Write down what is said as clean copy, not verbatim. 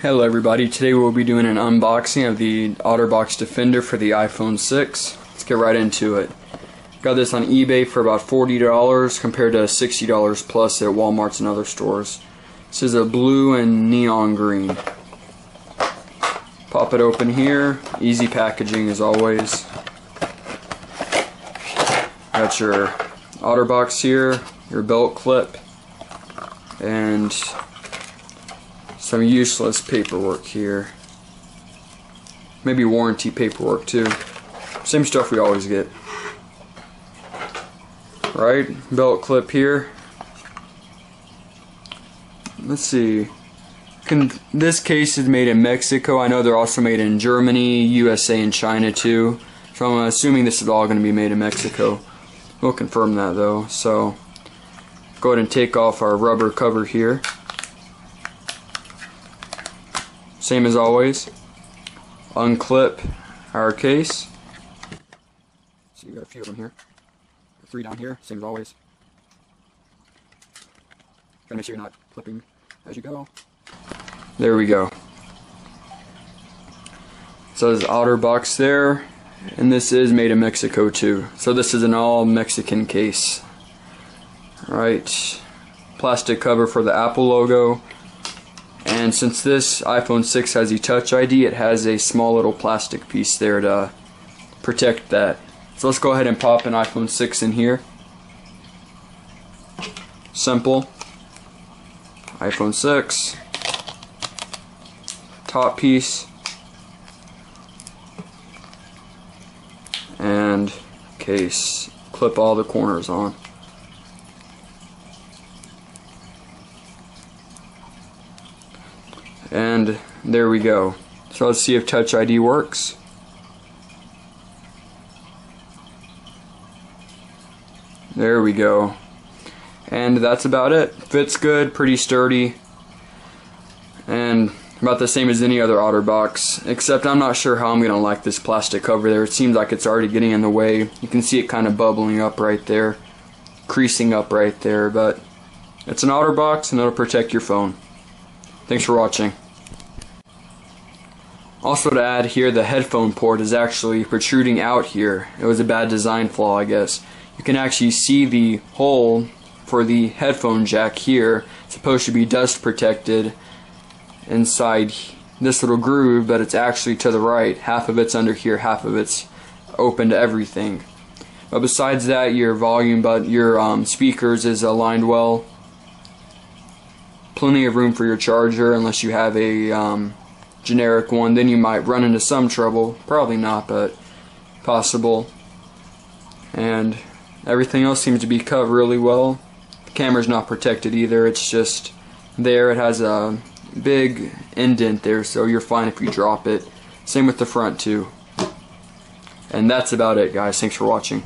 Hello everybody, today we'll be doing an unboxing of the OtterBox Defender for the iPhone 6. Let's get right into it. Got this on eBay for about $40 compared to $60 plus at Walmart's and other stores. This is a blue and neon green. Pop it open here, easy packaging as always. Got your OtterBox here, your belt clip, and some useless paperwork here. Maybe warranty paperwork too. Same stuff we always get. Right? Belt clip here. Let's see. This case is made in Mexico. I know they're also made in Germany, USA, and China too. So I'm assuming this is all going to be made in Mexico. We'll confirm that though. So go ahead and take off our rubber cover here. Same as always, unclip our case. So you got a few of them here. 3 down here, same as always. Gotta make sure you're not clipping as you go. There we go. So there's OtterBox there, and this is made in Mexico too. So this is an all Mexican case. Right, plastic cover for the Apple logo. And since this iPhone 6 has the Touch ID, it has a small little plastic piece there to protect that. So let's go ahead and pop an iPhone 6 in here. Simple. iPhone 6. Top piece. And case. Clip all the corners on. And there we go. So let's see if Touch ID works. There we go. And that's about it. Fits good, pretty sturdy, and about the same as any other OtterBox, except I'm not sure how I'm gonna like this plastic cover there. It seems like it's already getting in the way. You can see it kind of bubbling up right there, creasing up right there, but it's an OtterBox and it'll protect your phone. Thanks for watching. Also to add here, the headphone port is actually protruding out here. It was a bad design flaw, I guess. You can actually see the hole for the headphone jack here. It's supposed to be dust protected inside this little groove, but it's actually to the right. Half of it's under here, half of it's open to everything. But besides that, your volume, your speakers is aligned well. Plenty of room for your charger, unless you have a generic one. Then you might run into some trouble. Probably not, but possible. And everything else seems to be cut really well. The camera's not protected either. It's just there. It has a big indent there, so you're fine if you drop it. Same with the front too. And that's about it, guys. Thanks for watching.